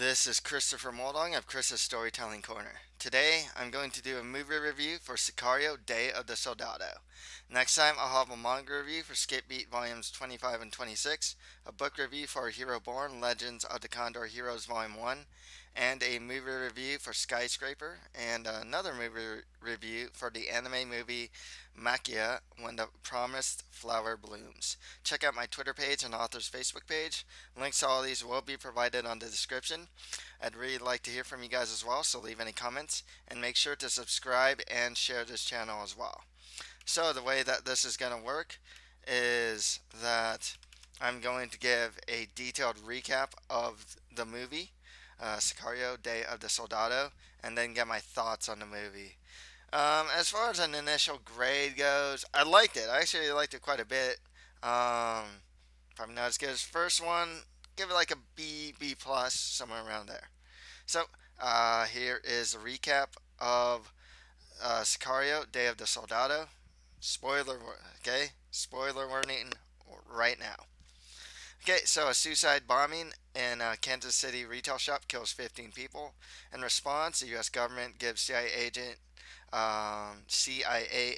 This is Christopher Moldong of Chris's Storytelling Corner. Today, I'm going to do a movie review for Sicario, Day of the Soldado. Next time, I'll have a manga review for Skip Beat Volumes 25 and 26, a book review for Hero Born, Legends of the Condor Heroes Volume 1, and a movie review for Skyscraper, and another movie review for the anime movie Makia When the Promised Flower Blooms. Check out my Twitter page and author's Facebook page. Links to all these will be provided on the description. I'd really like to hear from you guys as well, so leave any comments and make sure to subscribe and share this channel as well. So the way that this is going to work is that I'm going to give a detailed recap of the movie, Sicario, Day of the Soldado, and then get my thoughts on the movie. As far as an initial grade goes, I liked it. I actually liked it quite a bit. Probably not as good as the first one. Give it like a B, B plus, somewhere around there. So, here is a recap of Sicario, Day of the Soldado. Okay? Spoiler warning right now. Okay, so a suicide bombing in a Kansas City retail shop kills 15 people. In response, the U.S. government gives CIA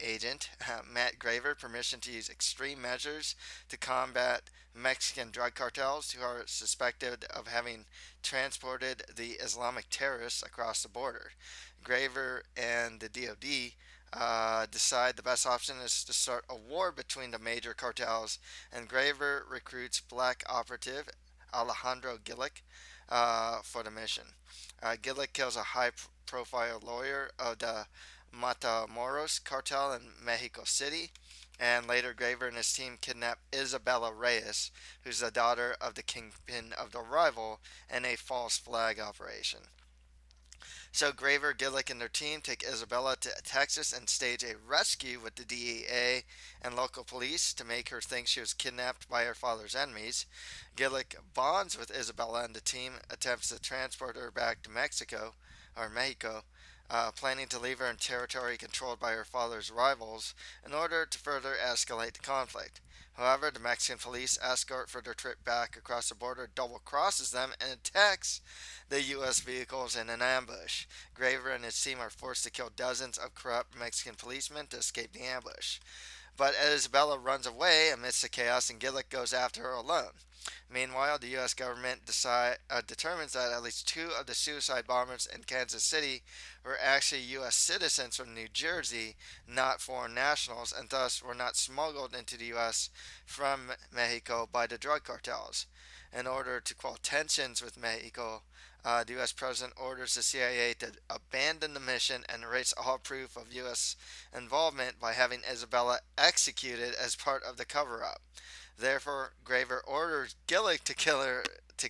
agent Matt Graver permission to use extreme measures to combat Mexican drug cartels who are suspected of having transported the Islamic terrorists across the border. Graver and the DoD decide the best option is to start a war between the major cartels, and Graver recruits black operative Alejandro Gillick for the mission. Gillick kills a high profile lawyer of the Matamoros cartel in Mexico City, and later Graver and his team kidnap Isabella Reyes, who's the daughter of the kingpin of the rival, in a false flag operation. So Graver, Gillick, and their team take Isabella to Texas and stage a rescue with the DEA and local police to make her think she was kidnapped by her father's enemies. Gillick bonds with Isabella, and the team attempts to transport her back to Mexico, planning to leave her in territory controlled by her father's rivals in order to further escalate the conflict. However, the Mexican police escort for their trip back across the border double crosses them and attacks the U.S. vehicles in an ambush. Graver and his team are forced to kill dozens of corrupt Mexican policemen to escape the ambush. But Isabella runs away amidst the chaos, and Gillick goes after her alone. Meanwhile, the U.S. government determines that at least two of the suicide bombers in Kansas City were actually U.S. citizens from New Jersey, not foreign nationals, and thus were not smuggled into the U.S. from Mexico by the drug cartels. In order to quell tensions with Mexico, the U.S. president orders the CIA to abandon the mission and erase all proof of U.S. involvement by having Isabella executed as part of the cover-up. Therefore, Graver orders Gillick to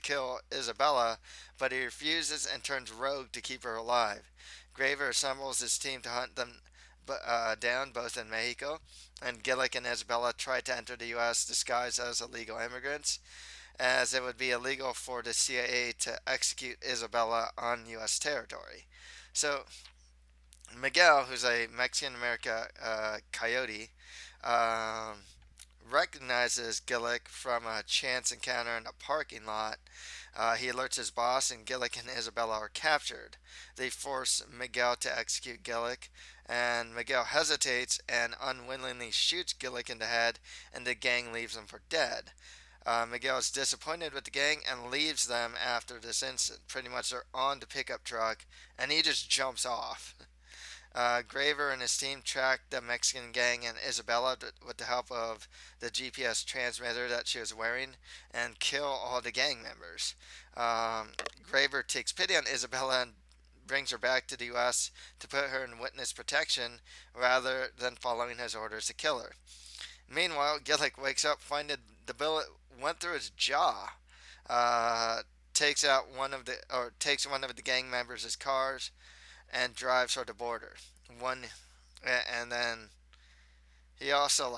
kill Isabella, but he refuses and turns rogue to keep her alive. Graver assembles his team to hunt them down both in Mexico, and Gillick and Isabella try to enter the U.S. disguised as illegal immigrants, as it would be illegal for the CIA to execute Isabella on U.S. territory. So, Miguel, who's a Mexican American coyote, um, recognizes Gillick from a chance encounter in a parking lot. He alerts his boss, and Gillick and Isabella are captured. They force Miguel to execute Gillick, and Miguel hesitates and unwillingly shoots Gillick in the head, and the gang leaves him for dead. Miguel is disappointed with the gang and leaves them after this incident. Pretty much they're on the pickup truck, and he just jumps off. Graver and his team track the Mexican gang and Isabella with the help of the GPS transmitter that she was wearing and kill all the gang members. Graver takes pity on Isabella and brings her back to the U.S. to put her in witness protection rather than following his orders to kill her. Meanwhile, Gillick wakes up finding the bullet went through his jaw. Takes one of the gang members' cars and drives toward the border. And then he also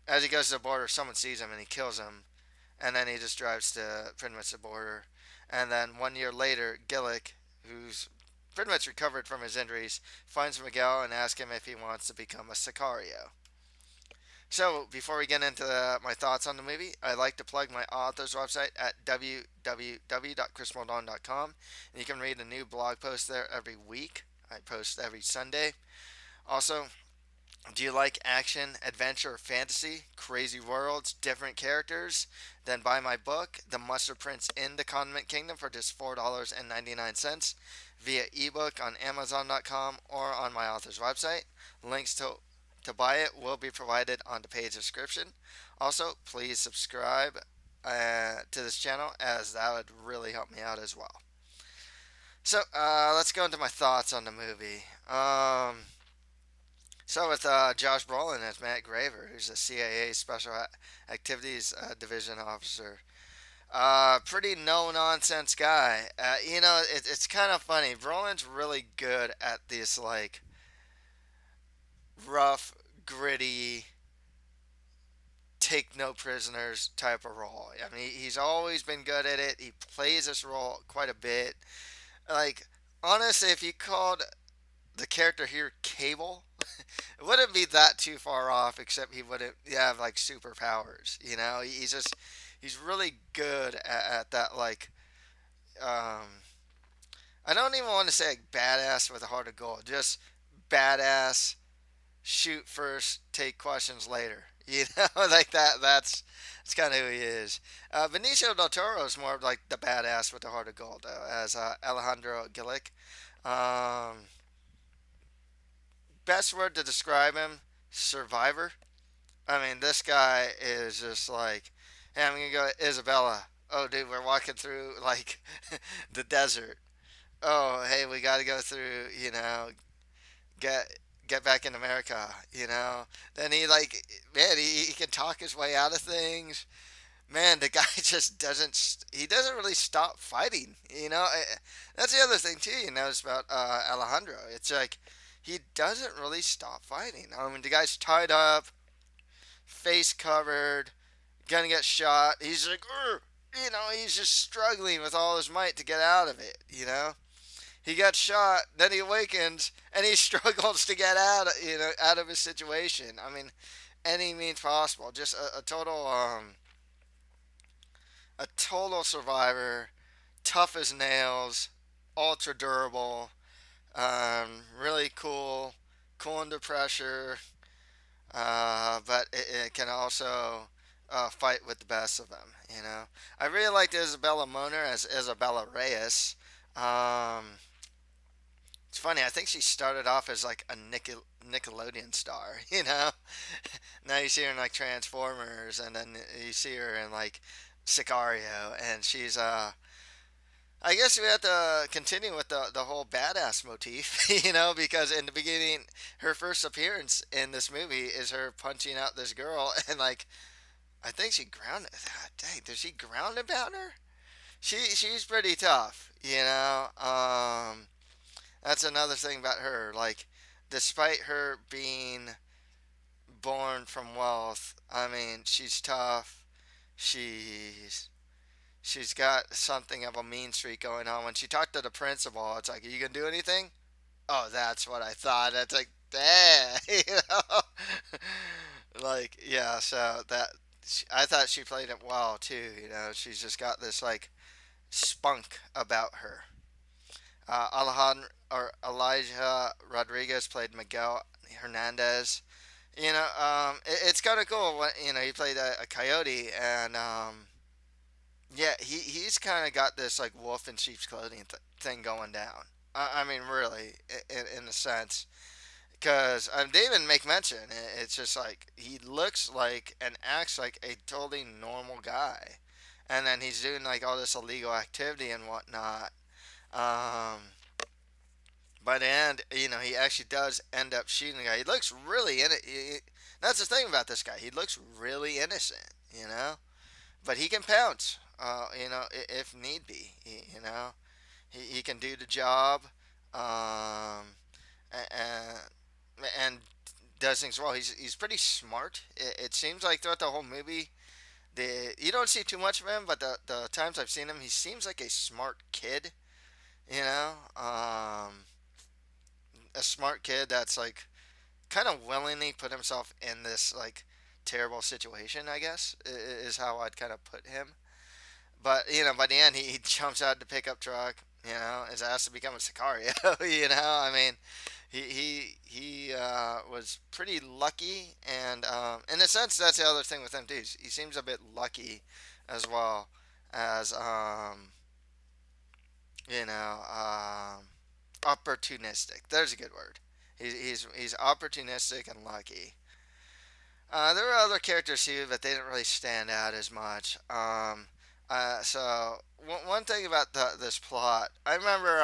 as he goes to the border, someone sees him and he kills him, and then he just drives to pretty much the border. And then 1 year later, Gillick, who's pretty much recovered from his injuries, finds Miguel and asks him if he wants to become a Sicario. So, before we get into my thoughts on the movie, I'd like to plug my author's website at www.chrismaldon.com. And you can read a new blog post there every week. I post every Sunday. Also, do you like action, adventure, fantasy, crazy worlds, different characters? Then buy my book, The Mustard Prince in the Condiment Kingdom, for just $4.99 via ebook on Amazon.com or on my author's website. Links to buy it will be provided on the page description. Also, please subscribe to this channel, as that would really help me out as well. So, let's go into my thoughts on the movie. So with Josh Brolin as Matt Graver, who's a CIA Special Activities Division officer. Pretty no nonsense guy. It's kind of funny. Brolin's really good at this like rough, gritty, take no prisoners type of role. I mean, he's always been good at it. He plays this role quite a bit. Like, honestly, if you called the character here Cable, it wouldn't be that too far off, except he wouldn't have like superpowers. He's really good at that. Like, I don't even want to say like badass with a heart of gold, just badass. Shoot first, take questions later. Like that. That's kind of who he is. Benicio del Toro is more like the badass with the heart of gold, though, as Alejandro Gillick. Um, Best word to describe him: survivor. I mean, this guy is just like, hey, I'm gonna go to Isabella. Oh, dude, we're walking through like the desert. Oh, hey, we got to go through. Get get back in America. Then he like, man, he can talk his way out of things. Man, the guy just doesn't. He doesn't really stop fighting. That's the other thing too. You notice about Alejandro. It's like he doesn't really stop fighting. I mean, the guy's tied up, face covered, gonna get shot. He's like, "Urgh." He's just struggling with all his might to get out of it. He got shot, then he awakens, and he struggles to get out of his situation. I mean, any means possible. Just a total survivor, tough as nails, ultra durable, really cool under pressure, but it can also fight with the best of them. I really liked Isabella Moner as Isabella Reyes. Um, it's funny. I think she started off as like a Nickelodeon star. Now you see her in like Transformers, and then you see her in like Sicario, and she's I guess we have to continue with the whole badass motif, because in the beginning, her first appearance in this movie is her punching out this girl, and like I think she grounded. Dang, did she ground about her? She's pretty tough. That's another thing about her. Like, despite her being born from wealth, I mean, she's tough. She's she's got something of a mean streak going on. When she talked to the principal, it's like, "Are you gonna do anything?" Oh, that's what I thought. It's like, damn, like, yeah. So I thought she played it well too. She's just got this like spunk about her. Alejandro or Elijah Rodriguez played Miguel Hernandez. It's kind of cool when he played a coyote, and yeah, he's kind of got this like wolf in sheep's clothing thing going down. I mean, really, in a sense, because they even make mention. It's just like he looks like and acts like a totally normal guy, and then he's doing like all this illegal activity and whatnot. Um, by the end, he actually does end up shooting the guy. He looks really in it. That's the thing about this guy. He looks really innocent, but he can pounce, if need be. He can do the job, um, and, and does things well. He's pretty smart. It seems like throughout the whole movie, you don't see too much of him, but the times I've seen him, he seems like a smart kid. You know, um, a smart kid that's like kind of willingly put himself in this like terrible situation, I guess, is how I'd kind of put him. But by the end, he jumps out the pickup truck. Is asked to become a Sicario. I mean, he was pretty lucky, and in a sense, that's the other thing with him too. He seems a bit lucky, as well as you know um, opportunistic. There's a good word. He's opportunistic and lucky. There were other characters too, but they didn't really stand out as much. So one thing about this plot, I remember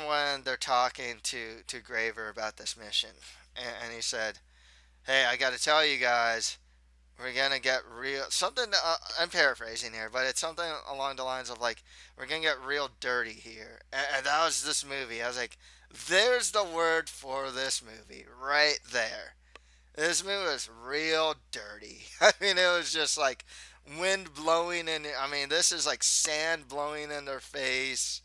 when they're talking to Graver about this mission, and he said, "Hey, I got to tell you guys, we're gonna get real something." I'm paraphrasing here, but it's something along the lines of like, "We're gonna get real dirty here," and that was this movie. I was like, "There's the word for this movie right there." This movie was real dirty. I mean, it was just like wind blowing in. I mean, this is like sand blowing in their face.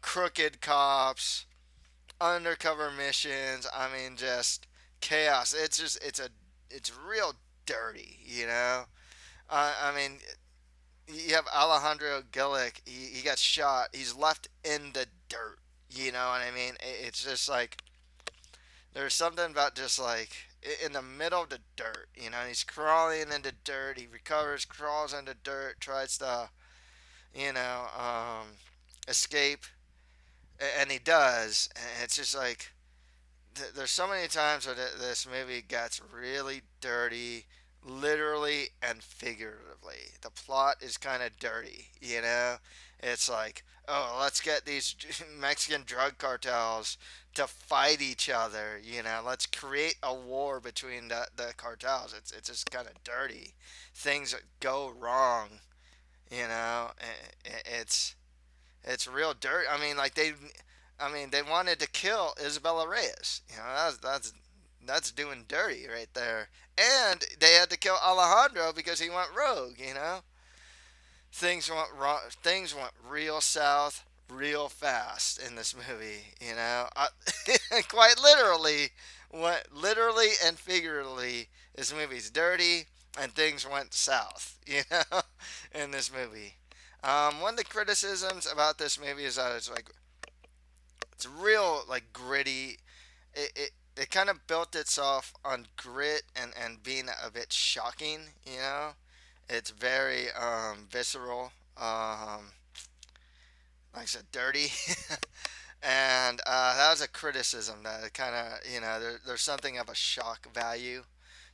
Crooked cops, undercover missions. I mean, just chaos. It's real dirty. I mean, you have Alejandro Gillick. He got shot. He's left in the dirt. You know what I mean? It's just like there's something about just like in the middle of the dirt. He's crawling into dirt. He recovers, crawls into dirt, tries to, you know, escape, and he does. And it's just like there's so many times where this movie gets really dirty, literally and figuratively. The plot is kind of dirty. It's like, oh, let's get these Mexican drug cartels to fight each other. Let's create a war between the cartels. It's just kind of dirty. Things go wrong. It's real dirt. I mean, like they wanted to kill Isabella Reyes. That's doing dirty right there. And they had to kill Alejandro because he went rogue. Things went wrong. Things went real south real fast in this movie. Quite literally, what literally and figuratively, this movie's dirty and things went south. In this movie. One of the criticisms about this movie is that it's real like gritty. It kind of built itself on grit and being a bit shocking. It's very visceral. Like I said, dirty. And that was a criticism that it kind of there's something of a shock value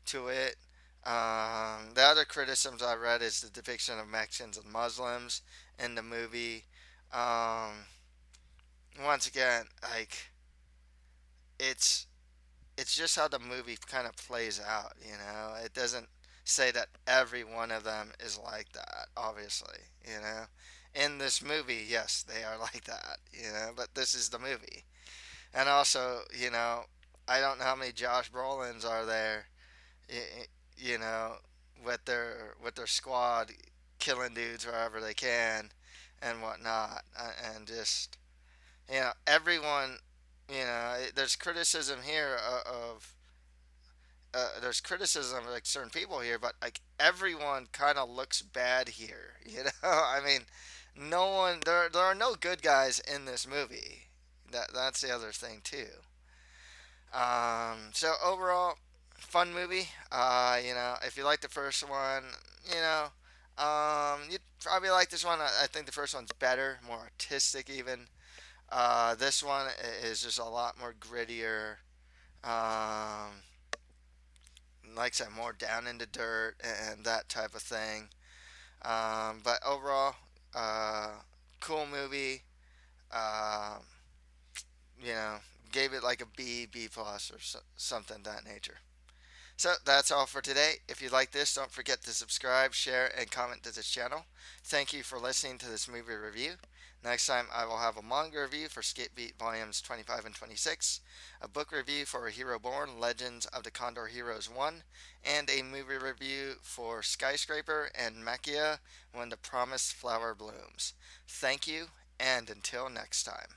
to it. The other criticisms I read is the depiction of Mexicans and Muslims in the movie. Um, Once again, like it's it's just how the movie kind of plays out. It doesn't say that every one of them is like that. Obviously, in this movie, yes, they are like that. But this is the movie, and also, I don't know how many Josh Brolins are there. You know, with their squad killing dudes wherever they can and whatnot, and just everyone. There's criticism here of there's criticism of like certain people here, but like everyone kind of looks bad here. I mean, no one there are no good guys in this movie. That's the other thing too. So overall, fun movie. If you like the first one, you'd probably like this one. I think the first one's better, more artistic even. This one is just a lot more grittier. Um, like I said, more down in the dirt and that type of thing. But overall, uh, cool movie. Um, you know, Gave it like a B plus or something of that nature. So that's all for today. If you like this, don't forget to subscribe, share, and comment to this channel. Thank you for listening to this movie review. Next time I will have a manga review for Skate Beat Volumes 25 and 26, a book review for A Hero Born, Legends of the Condor Heroes 1, and a movie review for Skyscraper and Maquia When the Promised Flower Blooms. Thank you, and until next time.